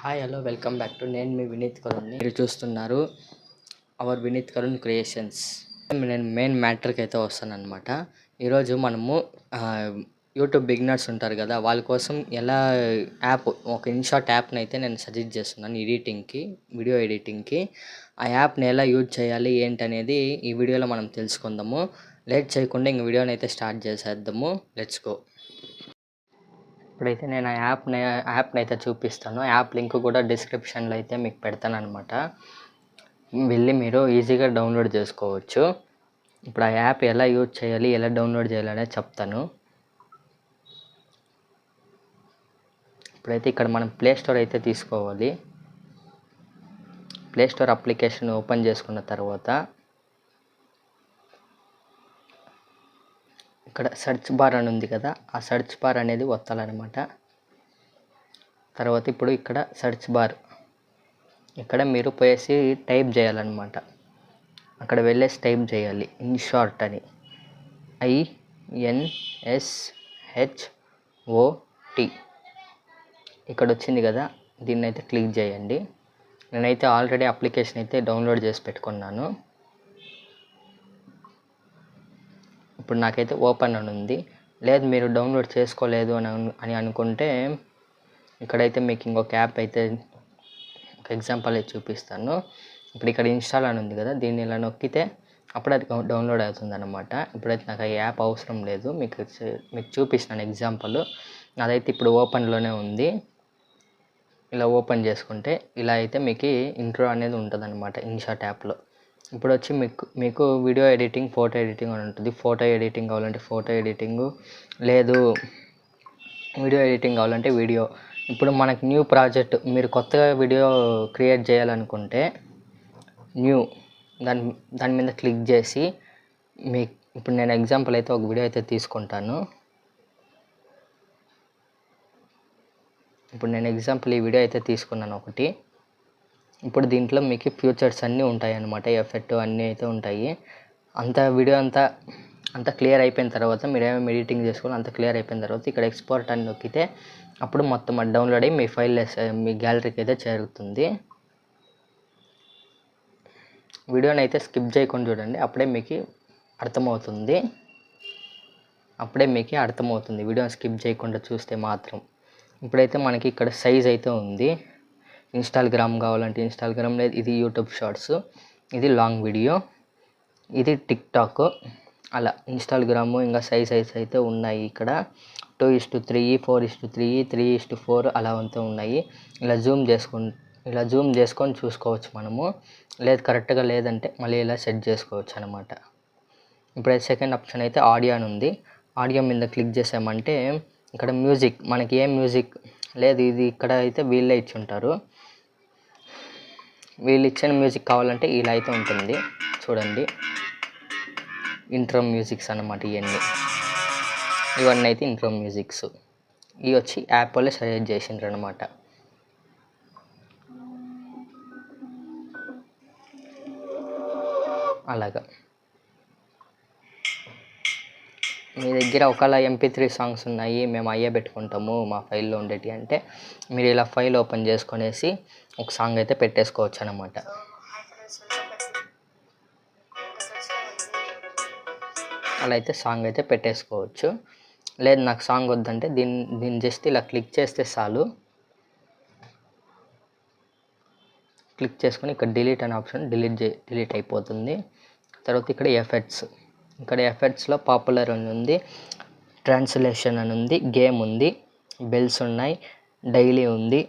Hi hello welcome back to నేను మీ వినీత్ కరుణ్ని. మీరు చూస్తున్నారు అవర్ వినీత్ కరుణ్ క్రియేషన్స్. నేను మెయిన్ మ్యాటర్కి అయితే వస్తానన్నమాట. ఈరోజు మనము యూట్యూబ్ బిగినర్స్ ఉంటారు కదా, వాళ్ళ కోసం ఎలా ఒక ఇన్షాట్ యాప్ని అయితే నేను సజెస్ట్ చేస్తున్నాను ఎడిటింగ్కి, వీడియో ఎడిటింగ్కి. ఆ యాప్ని ఎలా యూజ్ చేయాలి ఏంటనేది ఈ వీడియోలో మనం తెలుసుకుందాము. లేట్ చేయకుండా ఇంక వీడియోని అయితే స్టార్ట్ చేసేద్దాము. Let's go. ఇప్పుడైతే నేను ఆ యాప్ని అయితే చూపిస్తాను. యాప్ లింక్ కూడా డిస్క్రిప్షన్లో అయితే మీకు పెడతాను అనమాట. వెళ్ళి మీరు ఈజీగా డౌన్లోడ్ చేసుకోవచ్చు. ఇప్పుడు ఆ యాప్ ఎలా యూజ్ చేయాలి, ఎలా డౌన్లోడ్ చేయాలి అనేది చెప్తాను. ఇప్పుడైతే ఇక్కడ మనం ప్లే స్టోర్ అయితే తీసుకోవాలి. ప్లే స్టోర్ అప్లికేషన్ ఓపెన్ చేసుకున్న తర్వాత ఇక్కడ సెర్చ్ బార్ అని ఉంది కదా, ఆ సెర్చ్ బార్ అనేది వత్తాలన్నమాట. తర్వాత ఇప్పుడు ఇక్కడ సెర్చ్ బార్ ఇక్కడ మీరు పోయేసి టైప్ చేయాలన్నమాట. అక్కడ వెళ్ళేసి టైప్ చేయాలి ఇన్షాట్ అని, INSHOT. ఇక్కడ వచ్చింది కదా, దీన్ని అయితే క్లిక్ చేయండి. నేనైతే ఆల్రెడీ అప్లికేషన్ అయితే డౌన్లోడ్ చేసి పెట్టుకున్నాను. ఇప్పుడు నాకైతే ఓపెన్ అని ఉంది. లేదు మీరు డౌన్లోడ్ చేసుకోలేదు అని అనుకుంటే ఇక్కడైతే మీకు ఇంకొక యాప్ అయితే ఒక ఎగ్జాంపుల్ అయితే చూపిస్తాను. ఇప్పుడు ఇక్కడ ఇన్స్టాల్ అని ఉంది కదా, దీన్ని ఇలా నొక్కితే అప్పుడు అది డౌన్లోడ్ అవుతుంది అనమాట. ఇప్పుడైతే నాకు ఆ యాప్ అవసరం లేదు, మీకు చూపిస్తున్నాను ఎగ్జాంపుల్. అదైతే ఇప్పుడు ఓపెన్లోనే ఉంది. ఇలా ఓపెన్ చేసుకుంటే ఇలా అయితే మీకు ఇంట్రో అనేది ఉంటుంది అనమాట ఇన్షాట్ యాప్లో. ఇప్పుడు వచ్చి మీకు వీడియో ఎడిటింగ్, ఫోటో ఎడిటింగ్ అని ఉంటుంది. ఫోటో ఎడిటింగ్ కావాలంటే ఫోటో ఎడిటింగు, లేదు వీడియో ఎడిటింగ్ కావాలంటే వీడియో. ఇప్పుడు మనకి న్యూ ప్రాజెక్ట్, మీరు కొత్తగా వీడియో క్రియేట్ చేయాలనుకుంటే న్యూ దాని మీద క్లిక్ చేసి ఇప్పుడు నేను ఎగ్జాంపుల్ అయితే ఒక వీడియో అయితే తీసుకుంటాను. ఇప్పుడు నేను ఎగ్జాంపుల్ ఈ వీడియో అయితే తీసుకున్నాను ఒకటి. ఇప్పుడు దీంట్లో మీకు ఫ్యూచర్స్ అన్నీ ఉంటాయి అన్నమాట, ఎఫెక్ట్ అన్నీ అయితే ఉంటాయి. వీడియో అంతా క్లియర్ అయిపోయిన తర్వాత, మీరు ఏమేమి ఎడిటింగ్ చేసుకోవాలి అంత క్లియర్ అయిపోయిన తర్వాత ఇక్కడ ఎక్స్పోర్ట్ అని నొక్కితే అప్పుడు మొత్తం అది డౌన్లోడ్ అయ్యి మీ ఫైల్ మీ గ్యాలరీకి అయితే చేరుతుంది. వీడియోని అయితే స్కిప్ చేయకుండా చూడండి, అప్పుడే మీకు అర్థమవుతుంది. వీడియోని స్కిప్ చేయకుండా చూస్తే మాత్రం. ఇప్పుడైతే మనకి ఇక్కడ సైజ్ అయితే ఉంది. ఇన్స్టాగ్రామ్ కావాలంటే ఇన్స్టాగ్రామ్, లేదు ఇది యూట్యూబ్ షార్ట్స్, ఇది లాంగ్ వీడియో, ఇది టిక్టాక్. అలా ఇన్స్టాగ్రాము ఇంకా సైజ్ అయితే ఉన్నాయి. ఇక్కడ 2:3, 4:3, 3:4 అలా అంతా ఉన్నాయి. ఇలా జూమ్ చేసుకొని చూసుకోవచ్చు మనము. లేదు కరెక్ట్గా లేదంటే మళ్ళీ ఇలా సెట్ చేసుకోవచ్చు అనమాట. ఇప్పుడైతే సెకండ్ ఆప్షన్ అయితే ఆడియో అని ఉంది. ఆడియో మీద క్లిక్ చేసామంటే ఇక్కడ మ్యూజిక్, మనకి ఏ మ్యూజిక్ లేదు, ఇది ఇక్కడ అయితే వీళ్ళే ఇచ్చి ఉంటారు. వీళ్ళు ఇచ్చిన మ్యూజిక్ కావాలంటే ఇలా అయితే ఉంటుంది చూడండి. ఇంట్రో మ్యూజిక్స్ అన్నమాట ఇవన్నీ అయితే ఇంట్రో మ్యూజిక్స్. ఇవి వచ్చి యాప్ వాళ్ళే సజెస్ట్ చేసిండ్రు అనమాట. అలాగా మీ దగ్గర ఒకవేళ MP3 సాంగ్స్ ఉన్నాయి, మేము అయ్యే పెట్టుకుంటాము మా ఫైల్లో ఉండేటి అంటే మీరు ఇలా ఫైల్ ఓపెన్ చేసుకొనేసి ఒక సాంగ్ అయితే పెట్టేసుకోవచ్చు అనమాట. అలా అయితే సాంగ్ అయితే పెట్టేసుకోవచ్చు. లేదు నాకు సాంగ్ వద్దంటే దీన్ని జస్ట్ ఇలా క్లిక్ చేస్తే చాలు. క్లిక్ చేసుకొని ఇక్కడ డిలీట్ అనే ఆప్షన్ డిలీట్ అయిపోతుంది. తర్వాత ఇక్కడ ఎఫెక్ట్స్లో పాపులర్ అని ఉంది, ట్రాన్స్లేషన్ అని ఉంది, గేమ్ ఉంది, బెల్స్ ఉన్నాయి, డైలీ ఉంది,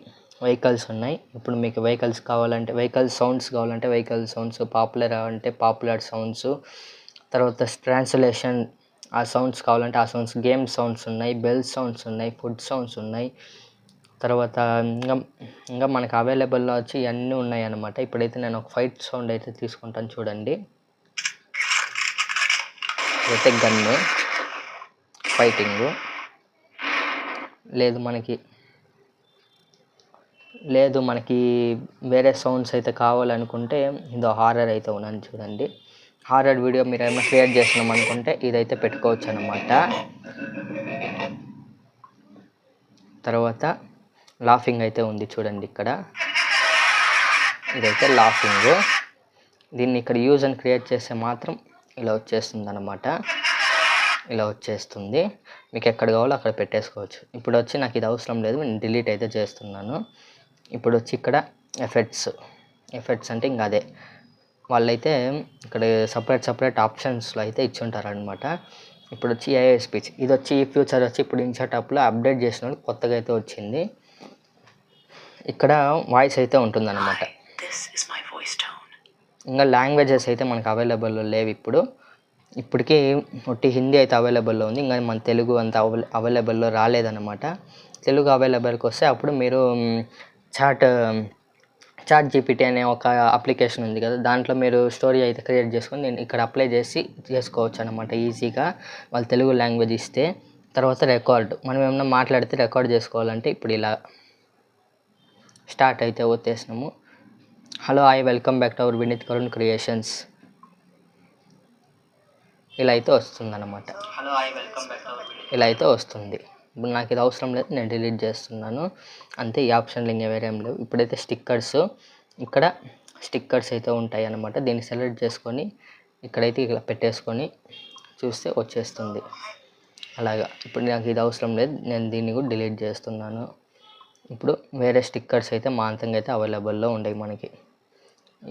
వెహికల్స్ ఉన్నాయి. ఇప్పుడు మీకు వెహికల్స్ కావాలంటే వెహికల్ సౌండ్స్ కావాలంటే వెహికల్ సౌండ్స్, పాపులర్ అంటే పాపులర్ సౌండ్స్, తర్వాత ట్రాన్స్లేషన్ ఆ సౌండ్స్ కావాలంటే ఆ సౌండ్స్, గేమ్ సౌండ్స్ ఉన్నాయి, బెల్ సౌండ్స్ ఉన్నాయి, ఫుడ్ సౌండ్స్ ఉన్నాయి. తర్వాత ఇంకా మనకు అవైలబుల్లో వచ్చి ఇవన్నీ ఉన్నాయి అన్నమాట. ఇప్పుడైతే నేను ఒక ఫైట్ సౌండ్ అయితే తీసుకుంటాను చూడండి. అయితే గన్ను ఫైటింగు. లేదు మనకి వేరే సౌండ్స్ అయితే కావాలనుకుంటే ఇదో హారర్ అయితే ఉన్నాను చూడండి. హారర్ వీడియో మీరు ఏమైనా క్రియేట్ చేసినాం అనుకుంటే ఇదైతే పెట్టుకోవచ్చు అన్నమాట. తర్వాత లాఫింగ్ అయితే ఉంది చూడండి ఇక్కడ, ఇదైతే లాఫింగ్. దీన్ని ఇక్కడ యూజ్ అని క్రియేట్ చేస్తే మాత్రం ఇలా వచ్చేస్తుంది అన్నమాట, ఇలా వచ్చేస్తుంది. మీకు ఎక్కడ కావాలో అక్కడ పెట్టేసుకోవచ్చు. ఇప్పుడు వచ్చి నాకు ఇది అవసరం లేదు, నేను డిలీట్ అయితే చేస్తున్నాను. ఇప్పుడు వచ్చి ఇక్కడ ఎఫెక్ట్స్ అంటే ఇంకా అదే వాళ్ళైతే ఇక్కడ సపరేట్ ఆప్షన్స్లో అయితే ఇచ్చి ఉంటారనమాట. ఇప్పుడు వచ్చి ఏఐ స్పీచ్, ఇది వచ్చి ఈ ఫ్యూచర్ వచ్చి ఇప్పుడు ఇన్షాట్ యాప్లో అప్డేట్ చేసిన కొత్తగా అయితే వచ్చింది. ఇక్కడ వాయిస్ అయితే ఉంటుందన్నమాట. ఇంకా లాంగ్వేజెస్ అయితే మనకు అవైలబుల్లో లేవు ఇప్పటికీ ఒట్టి హిందీ అయితే అవైలబుల్లో ఉంది. ఇంకా మన తెలుగు అంత అవైలబుల్లో రాలేదన్నమాట. తెలుగు అవైలబుల్కి వస్తే అప్పుడు మీరు చాట్ జీపీటీ అనే ఒక అప్లికేషన్ ఉంది కదా, దాంట్లో మీరు స్టోరీ అయితే క్రియేట్ చేసుకొని నేను ఇక్కడ అప్లై చేసి చేసుకోవచ్చు అనమాట ఈజీగా. వాళ్ళు తెలుగు లాంగ్వేజ్ ఇస్తే తర్వాత మనం ఏమన్నా మాట్లాడితే రికార్డ్ చేసుకోవాలంటే ఇప్పుడు ఇలా స్టార్ట్ అయితే వచ్చేసినాము. Hello hi welcome back to our Vineeth Karun creations, ఇలా అయితే వస్తుంది అన్నమాట. ఇలా అయితే వస్తుంది. ఇప్పుడు నాకు ఇది అవసరం లేదు, నేను డిలీట్ చేస్తున్నాను అంతే. ఈ ఆప్షన్లు ఇంకా వేరే ఏం లేవు. ఇప్పుడైతే ఇక్కడ స్టిక్కర్స్ అయితే ఉంటాయి అన్నమాట. దీన్ని సెలెక్ట్ చేసుకొని ఇక్కడైతే ఇలా పెట్టేసుకొని చూస్తే వచ్చేస్తుంది అలాగా. ఇప్పుడు నాకు ఇది అవసరం లేదు, నేను దీన్ని కూడా డిలీట్ చేస్తున్నాను. ఇప్పుడు వేరే స్టిక్కర్స్ అయితే మాంతంగా అయితే అవైలబుల్లో ఉండేవి మనకి.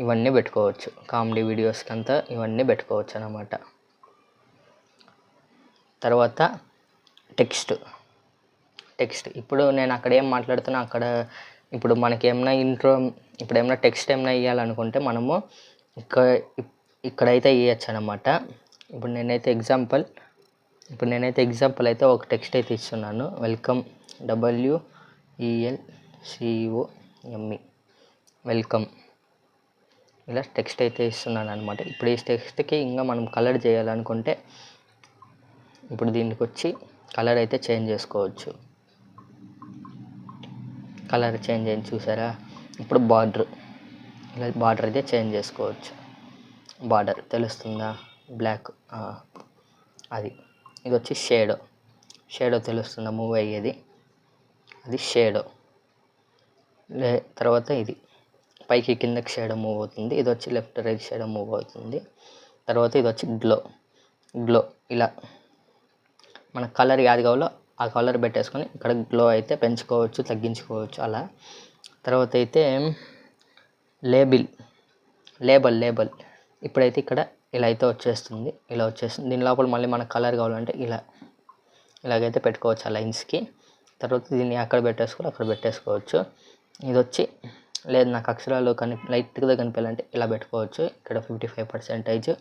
ఇవన్నీ పెట్టుకోవచ్చు, కామెడీ వీడియోస్కి అంతా ఇవన్నీ పెట్టుకోవచ్చు అన్నమాట. తర్వాత టెక్స్ట్ ఇప్పుడు నేను అక్కడ ఏం మాట్లాడుతున్నా అక్కడ ఇప్పుడు మనకి ఏమైనా ఇప్పుడు ఏమైనా టెక్స్ట్ ఏమైనా ఇవ్వాలనుకుంటే మనము ఇక్కడైతే ఇవ్వచ్చు అన్నమాట. ఇప్పుడు నేనైతే ఎగ్జాంపుల్ అయితే ఒక టెక్స్ట్ అయితే ఇస్తున్నాను. వెల్కమ్ WELCOME వెల్కమ్, ఇలా టెక్స్ట్ అయితే ఇస్తున్నాను అనమాట. ఇప్పుడు ఈ టెక్స్ట్కి ఇంకా మనం కలర్ చేయాలనుకుంటే ఇప్పుడు దీనికి వచ్చి కలర్ అయితే చేంజ్ చేసుకోవచ్చు. కలర్ చేంజ్ అయింది చూసారా. ఇప్పుడు ఇలా బార్డర్ అయితే చేంజ్ చేసుకోవచ్చు. బార్డర్ తెలుస్తుందా, బ్లాక్, ఇది వచ్చి షేడో తెలుస్తుందా మూవ్ అయ్యేది, అది షేడో. తర్వాత ఇది పైకి కిందకి షేడో మూవ్ అవుతుంది. ఇది వచ్చి లెఫ్ట్ రైట్ షేడో మూవ్ అవుతుంది. తర్వాత ఇది వచ్చి గ్లో ఇలా మన కలర్ యాది కావాలో ఆ కలర్ పెట్టేసుకొని ఇక్కడ గ్లో అయితే పెంచుకోవచ్చు, తగ్గించుకోవచ్చు అలా. తర్వాత అయితే లేబుల్ ఇప్పుడైతే ఇక్కడ ఇలా అయితే వచ్చేస్తుంది, దీని లోపల మళ్ళీ మనకు కలర్ కావాలంటే ఇలాగైతే పెట్టుకోవచ్చు ఆ లైన్స్కి. తర్వాత దీన్ని అక్కడ పెట్టేసుకోవచ్చు. ఇది వచ్చి లేదు నాకు అక్షరాలు లైట్గా కనిపించాలంటే ఇలా పెట్టుకోవచ్చు. ఇక్కడ 55%,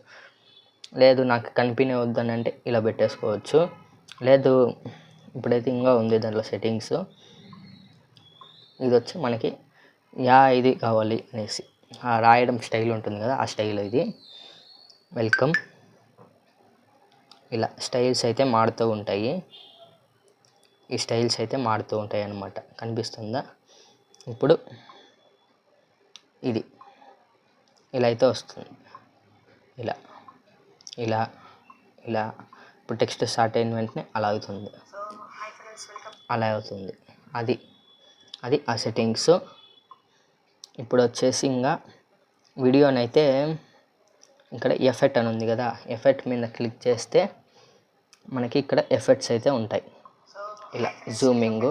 లేదు నాకు కనిపినే వద్దని అంటే ఇలా పెట్టేసుకోవచ్చు. లేదు ఇప్పుడైతే ఇంకా ఉంది దాంట్లో సెట్టింగ్స్. ఇది వచ్చి మనకి ఇది కావాలి అనేసి రాయడం స్టైల్ ఉంటుంది కదా, ఆ స్టైల్ ఇది. వెల్కమ్, ఇలా స్టైల్స్ అయితే మారుతూ ఉంటాయి. ఈ స్టైల్స్ అయితే మారుతూ ఉంటాయి అన్నమాట. కనిపిస్తుందా. ఇప్పుడు ఇది ఇలా అయితే వస్తుంది, ఇలా ఇప్పుడు టెక్స్ట్ స్టార్ట్ అయిన వెంటనే అలా అవుతుంది. అది ఆ సెట్టింగ్స్. ఇప్పుడు వచ్చేసి ఇంకా వీడియోనైతే ఇక్కడ ఎఫెక్ట్ అని ఉంది కదా, ఎఫెక్ట్ మీద క్లిక్ చేస్తే మనకి ఇక్కడ ఎఫెక్ట్స్ అయితే ఉంటాయి. ఇలా జూమింగ్,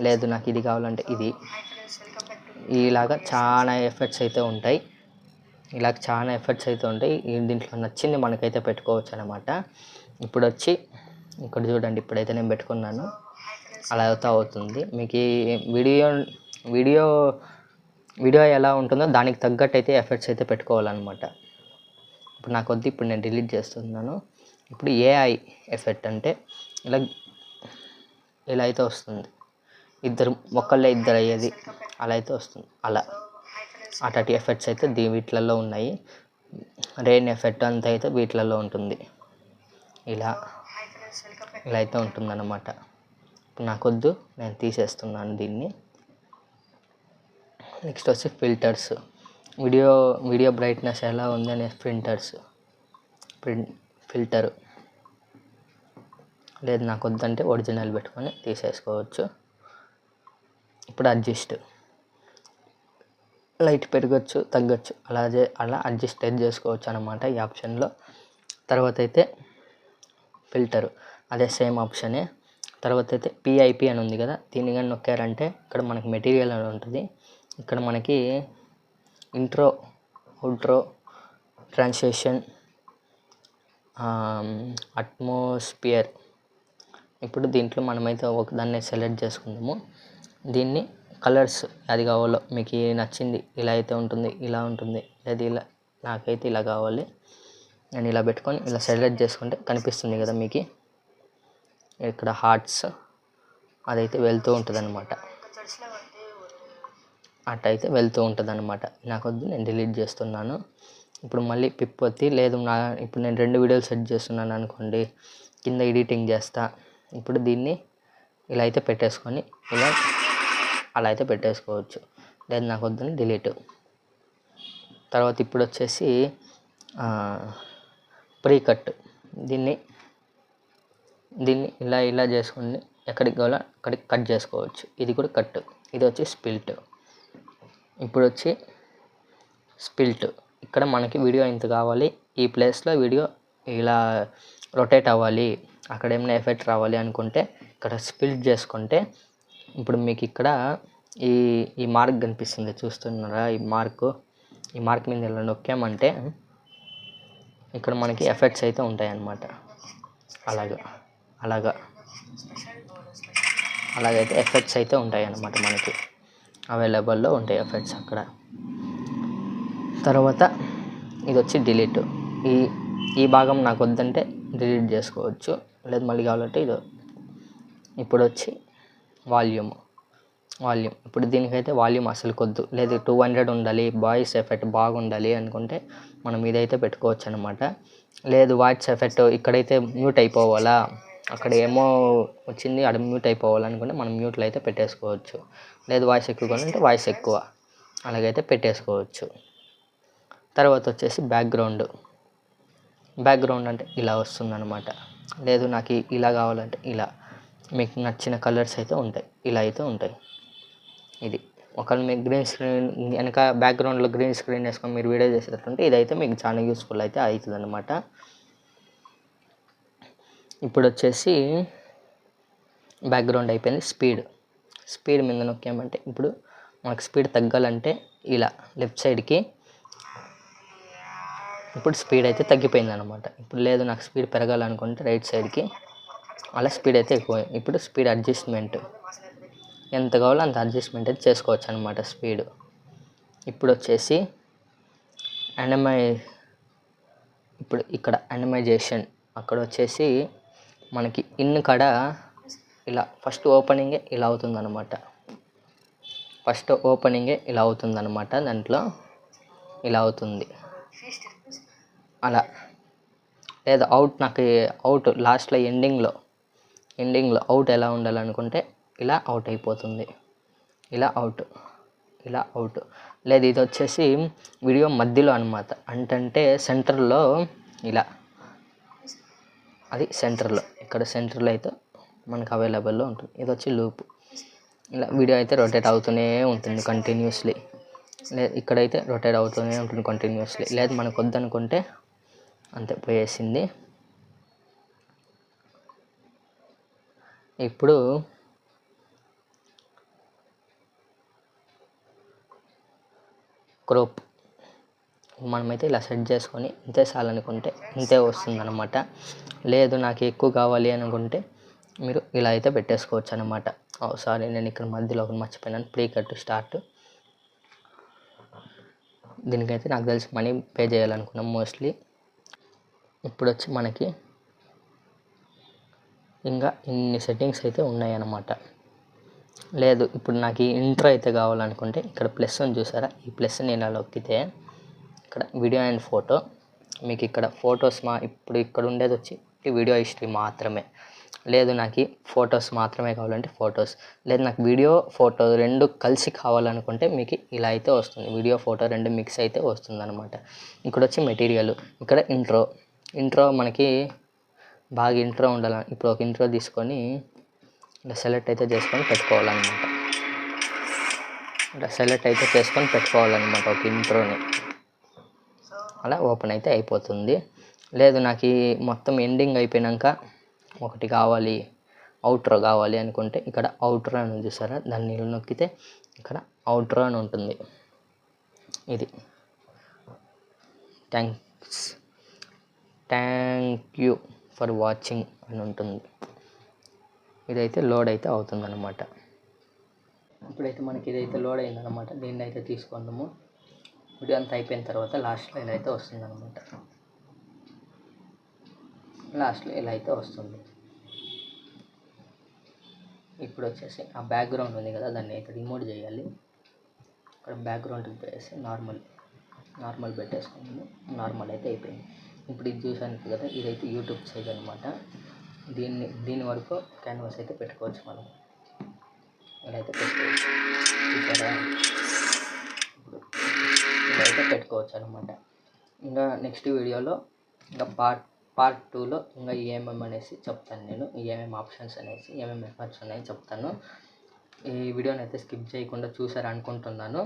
లేదు నాకు ఇది కావాలంటే ఇది, ఇలాగా చాలా ఎఫెక్ట్స్ అయితే ఉంటాయి. దీంట్లో నచ్చింది మనకైతే పెట్టుకోవచ్చు అనమాట. ఇప్పుడు వచ్చి ఇక్కడ చూడండి, ఇప్పుడైతే నేను పెట్టుకున్నాను అలా అవుతుంది. మీకు ఈ వీడియో ఎలా ఉంటుందో దానికి తగ్గట్టు అయితే ఎఫెక్ట్స్ అయితే పెట్టుకోవాలన్నమాట. ఇప్పుడు నాకు వద్దు, ఇప్పుడు నేను డిలీట్ చేస్తున్నాను. ఇప్పుడు ఏఐ ఎఫెక్ట్ అంటే ఇలా అయితే వస్తుంది. ఒకళ్ళే ఇద్దరు అయ్యేది అలా అయితే వస్తుంది. అట్లాంటి ఎఫెక్ట్స్ అయితే వీటిలలో ఉన్నాయి. రెయిన్ ఎఫెక్ట్ అంతా అయితే వీటిలలో ఉంటుంది. ఇలా అయితే ఉంటుందన్నమాట. ఇప్పుడు నాకు వద్దు, నేను తీసేస్తున్నాను దీన్ని. నెక్స్ట్ వచ్చి ఫిల్టర్స్. వీడియో బ్రైట్నెస్ ఎలా ఉంది అనే ఫిల్టరు. లేదు నాకు వద్దంటే ఒరిజినల్ పెట్టుకొని తీసేసుకోవచ్చు. ఇప్పుడు అడ్జస్ట్ లైట్ పెరగచ్చు తగ్గచ్చు అలా అడ్జస్ట్ అయితే చేసుకోవచ్చు అనమాట ఈ ఆప్షన్లో. తర్వాత అయితే ఫిల్టరు అదే సేమ్ ఆప్షనే. తర్వాత అయితే పిఐపి అని ఉంది కదా, దీన్ని కానీ నొక్కారంటే ఇక్కడ మనకి మెటీరియల్ అని ఉంటుంది. ఇక్కడ మనకి ఇంట్రో, అవుట్రో, ట్రాన్స్లేషన్, అట్మాస్ఫియర్. ఇప్పుడు దీంట్లో మనమైతే ఒకదాన్ని సెలెక్ట్ చేసుకుందాము. దీన్ని కలర్స్ అది కావాలో మీకు నచ్చింది ఇలా అయితే ఉంటుంది, ఇలా ఉంటుంది, లేదా ఇలా నాకైతే ఇలా కావాలి. నేను ఇలా పెట్టుకొని ఇలా సెలెక్ట్ చేసుకుంటే కనిపిస్తుంది కదా మీకు ఇక్కడ హార్ట్స్ అదైతే వెళ్తూ ఉంటుంది అనమాట. అట్టయితే వెళ్తూ ఉంటుంది అనమాట. నాకు వద్దు, నేను డిలీట్ చేస్తున్నాను. ఇప్పుడు మళ్ళీ పిప్ ఒత్తి లేదు ఇప్పుడు నేను 2 వీడియోలు సెట్ చేస్తున్నాను అనుకోండి, కింద ఎడిటింగ్ చేస్తా. ఇప్పుడు దీన్ని ఇలా అయితే పెట్టేసుకొని ఇలా అలా అయితే పెట్టేసుకోవచ్చు. లేదు నాకు వద్దని డిలీట్. తర్వాత ఇప్పుడు వచ్చేసి ప్రీ కట్. దీన్ని ఇలా చేసుకుని ఎక్కడికి కావాలో అక్కడికి కట్ చేసుకోవచ్చు. ఇది కూడా కట్. ఇది వచ్చి స్ప్లిట్. ఇప్పుడు వచ్చి స్ప్లిట్. ఇక్కడ మనకి వీడియో ఇంత కావాలి, ఈ ప్లేస్లో వీడియో ఇలా రొటేట్ అవ్వాలి, అక్కడ ఏమైనా ఎఫెక్ట్ రావాలి అనుకుంటే ఇక్కడ స్ప్లిట్ చేసుకుంటే ఇప్పుడు మీకు ఇక్కడ ఈ మార్క్ కనిపిస్తుంది చూస్తున్నారా, ఈ మార్క్ మీద ఇలా నొక్కామంటే ఇక్కడ మనకి ఎఫెక్ట్స్ అయితే ఉంటాయి అన్నమాట. అలాగైతే ఎఫెక్ట్స్ అయితే ఉంటాయి అన్నమాట, మనకి అవైలబుల్లో ఉంటాయి ఎఫెక్ట్స్ అక్కడ. తర్వాత ఇది వచ్చి డిలీట్. ఈ భాగం నాకు వద్దంటే డిలీట్ చేసుకోవచ్చు, లేదు మళ్ళీ కావాలంటే ఇది. ఇప్పుడు వచ్చి వాల్యూమ్. ఇప్పుడు దీనికైతే వాల్యూమ్ అసలు కొద్దు, లేదు 200 ఉండాలి, వాయిస్ ఎఫెక్ట్ బాగుండాలి అనుకుంటే మనం ఇదైతే పెట్టుకోవచ్చు అనమాట. లేదు వాయిస్ ఎఫెక్ట్ ఇక్కడైతే మ్యూట్ అయిపోవాలా, అక్కడ ఏమో వచ్చింది అక్కడ మ్యూట్ అయిపోవాలనుకుంటే మనం మ్యూట్లో అయితే పెట్టేసుకోవచ్చు. లేదు వాయిస్ ఎక్కువ కావాలంటే వాయిస్ ఎక్కువ, అలాగైతే పెట్టేసుకోవచ్చు. తర్వాత వచ్చేసి బ్యాక్గ్రౌండ్ అంటే ఇలా వస్తుందన్నమాట. లేదు నాకు ఇలా కావాలంటే ఇలా, మీకు నచ్చిన కలర్స్ అయితే ఉంటాయి, ఇలా అయితే ఉంటాయి. ఇది ఒకవేళ మీకు గ్రీన్ స్క్రీన్ వెనక బ్యాక్గ్రౌండ్లో గ్రీన్ స్క్రీన్ వేసుకొని మీరు వీడియో చేసేటట్టుంటే ఇదైతే మీకు చాలా యూస్ఫుల్ అయితే అవుతుంది అన్నమాట. ఇప్పుడు వచ్చేసి బ్యాక్గ్రౌండ్ అయిపోయింది. స్పీడ్ మీద నొక్కామంటే ఇప్పుడు మనకు స్పీడ్ తగ్గాలంటే ఇలా లెఫ్ట్ సైడ్కి ఇప్పుడు స్పీడ్ అయితే తగ్గిపోయింది అనమాట. ఇప్పుడు లేదు నాకు స్పీడ్ పెరగాలనుకుంటే రైట్ సైడ్కి అలా స్పీడ్ అయితే ఎక్కువ. ఇప్పుడు స్పీడ్ అడ్జస్ట్మెంట్ ఎంత కావాలో అంత అడ్జస్ట్మెంట్ అయితే చేసుకోవచ్చు అనమాట స్పీడ్. ఇప్పుడు వచ్చేసి ఇప్పుడు ఇక్కడ యానిమైజేషన్ అక్కడ వచ్చేసి మనకి కాడ ఇలా ఫస్ట్ ఓపెనింగే ఇలా అవుతుందన్నమాట. దాంట్లో ఇలా అవుతుంది అలా. లేదా నాకు అవుట్ లాస్ట్లో ఎండింగ్లో అవుట్ ఎలా ఉండాలనుకుంటే ఇలా అవుట్ అయిపోతుంది, ఇలా అవుట్. లేదు ఇది వచ్చేసి వీడియో మధ్యలో అనమాట, అంటే సెంటర్లో ఇలా, అది సెంటర్లో, ఇక్కడ సెంటర్లో అయితే మనకు అవైలబుల్లో ఉంటుంది. ఇది వచ్చి లూప్. ఇలా వీడియో అయితే రొటేట్ అవుతూనే ఉంటుంది కంటిన్యూస్లీ. లేదు ఇక్కడైతే రొటేట్ అవుతూనే ఉంటుంది కంటిన్యూస్లీ. లేదు మనకు వద్దనుకుంటే అంతే, పోయేసింది. ఇప్పుడు క్రోప్ మనమైతే ఇలా సెట్ చేసుకొని ఇంతే చాలనుకుంటే ఇంతే వస్తుందన్నమాట. లేదు నాకు ఎక్కువ కావాలి అనుకుంటే మీరు ఇలా అయితే పెట్టేసుకోవచ్చు అనమాట. సారీ నేను ఇక్కడ మధ్యలో ఒకటి మర్చిపోయినాను, ప్రీ కట్ స్టార్ట్. దీనికైతే నాకు తెలిసి మనీ పే చేయాలనుకున్నాం మోస్ట్లీ. ఇప్పుడు వచ్చి మనకి ఇంకా ఇన్ని సెట్టింగ్స్ అయితే ఉన్నాయన్నమాట. లేదు ఇప్పుడు నాకు ఈ ఇంట్రో అయితే కావాలనుకుంటే ఇక్కడ ప్లస్ అని చూసారా, ఈ ప్లస్ నేను అలా నొక్కితే ఇక్కడ వీడియో అండ్ ఫోటో, మీకు ఇక్కడ ఫొటోస్ ఇప్పుడు ఇక్కడ ఉండేది వచ్చి వీడియో హిస్టరీ మాత్రమే. లేదు నాకు ఫొటోస్ మాత్రమే కావాలంటే ఫొటోస్, లేదు నాకు వీడియో ఫోటో 2 కలిసి కావాలనుకుంటే మీకు ఇలా అయితే వస్తుంది, వీడియో ఫోటో 2 మిక్స్ అయితే వస్తుంది అనమాట. ఇక్కడ వచ్చి మెటీరియల్, ఇక్కడ ఇంట్రో మనకి బాగా ఇంట్రో ఉండాలి. ఇప్పుడు ఒక ఇంట్రో తీసుకొని ఇలా సెలెక్ట్ అయితే చేసుకొని పెట్టుకోవాలన్నమాట. ఇలా సెలెక్ట్ అయితే చేసుకొని పెట్టుకోవాలన్నమాట ఒక ఇంట్రోని. అలా ఓపెన్ అయితే అయిపోతుంది. లేదు నాకు ఈ మొత్తం ఎండింగ్ అయిపోయినాక ఒకటి కావాలి, అవుట్రో కావాలి అనుకుంటే ఇక్కడ అవుట్రో అని ఉంది చూసారా, దాన్ని నొక్కితే ఇక్కడ అవుట్రో అని ఉంటుంది. ఇది థ్యాంక్ యూ ఫర్ వాచింగ్ అని ఉంటుంది. ఇదైతే లోడ్ అయితే అవుతుందన్నమాట. ఇప్పుడైతే మనకి ఇదైతే లోడ్ అయిందన్నమాట. దీన్ని అయితే తీసుకుందాము. వీడియో అంతా అయిపోయిన తర్వాత లాస్ట్లో ఇలా అయితే వస్తుందన్నమాట. లాస్ట్లో ఇలా అయితే వస్తుంది. ఇప్పుడు వచ్చేసి ఆ బ్యాక్గ్రౌండ్ ఉంది కదా, దాన్ని అయితే రిమూవ్ చేయాలి. ఇక్కడ బ్యాక్గ్రౌండ్కి పెట్టేసి నార్మల్ పెట్టేసుకున్నాము. నార్మల్ అయితే అయిపోయింది. ఇప్పుడు ఇది చూసాను కదా, ఇదైతే యూట్యూబ్ సైజ్ అనమాట. దీని వరకు క్యాన్వాస్ అయితే పెట్టుకోవచ్చు మనం. ఇలా అయితే పెట్టుకోవచ్చు చూసారా, ఇలా అయితే పెట్టుకోవచ్చు అనమాట. ఇంకా నెక్స్ట్ వీడియోలో ఇంకా పార్ట్ 2లో ఇంకా ఏమేమి అనేసి చెప్తాను. నేను ఏమేమి ఆప్షన్స్ అనేసి ఏమేమి ఎఫర్ట్స్ ఉన్నాయో చెప్తాను. ఈ వీడియోని అయితే స్కిప్ చేయకుండా చూసారు అనుకుంటున్నాను.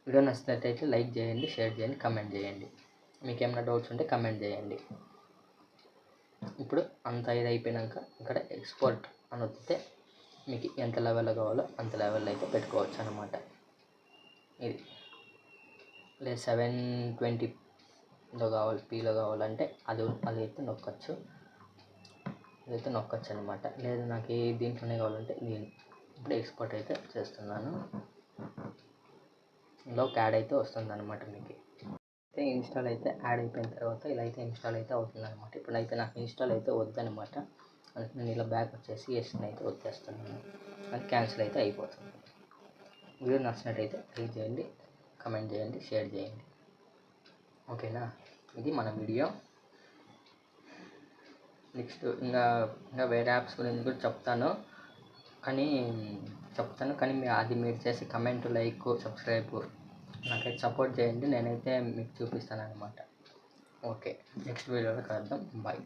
వీడియో నచ్చినట్లయితే లైక్ చేయండి, షేర్ చేయండి, కమెంట్ చేయండి. మీకు ఏమైనా డౌట్స్ ఉంటే కమెంట్ చేయండి. ఇప్పుడు అంత ఇది అయిపోయినాక ఇక్కడ ఎక్స్పోర్ట్ అని వస్తే మీకు ఎంత లెవెల్లో కావాలో అంత లెవెల్లో అయితే పెట్టుకోవచ్చు అనమాట. ఇది లేదు 720లో కావాలి, పీలో కావాలంటే అది అయితే నొక్కచ్చు. ఇదైతే నొక్కచ్చు అనమాట. లేదు నాకు దీంట్లోనే కావాలంటే ఇప్పుడు ఎక్స్పోర్ట్ అయితే చేస్తున్నాను. ఇందులోకి యాడ్ అయితే వస్తుంది అనమాట. మీకు అయితే ఇన్స్టాల్ అయితే యాడ్ అయిపోయిన తర్వాత ఇలా అయితే ఇన్స్టాల్ అయితే అవుతుంది అనమాట. ఇప్పుడైతే నాకు ఇన్స్టాల్ అయితే వద్దనమాట. అందుకే నేను ఇలా బ్యాక్ వచ్చేసి ఎస్ని అయితే వచ్చేస్తున్నాను. అది క్యాన్సిల్ అయితే అయిపోతుంది. వీడియో నచ్చినట్టయితే లైక్ చేయండి, కమెంట్ చేయండి, షేర్ చేయండి. ఓకేనా, ఇది మన వీడియో. నెక్స్ట్ ఇంకా వేరే యాప్స్ గురించి కూడా చెప్తాను, కానీ అది మీరు చేసి కమెంట్, లైక్, సబ్స్క్రైబ్ నాకైతే సపోర్ట్ చేయండి. నేనైతే మీకు చూపిస్తాను అనమాట. ఓకే, నెక్స్ట్ వీడియోలో కలుద్దాం. బాయ్.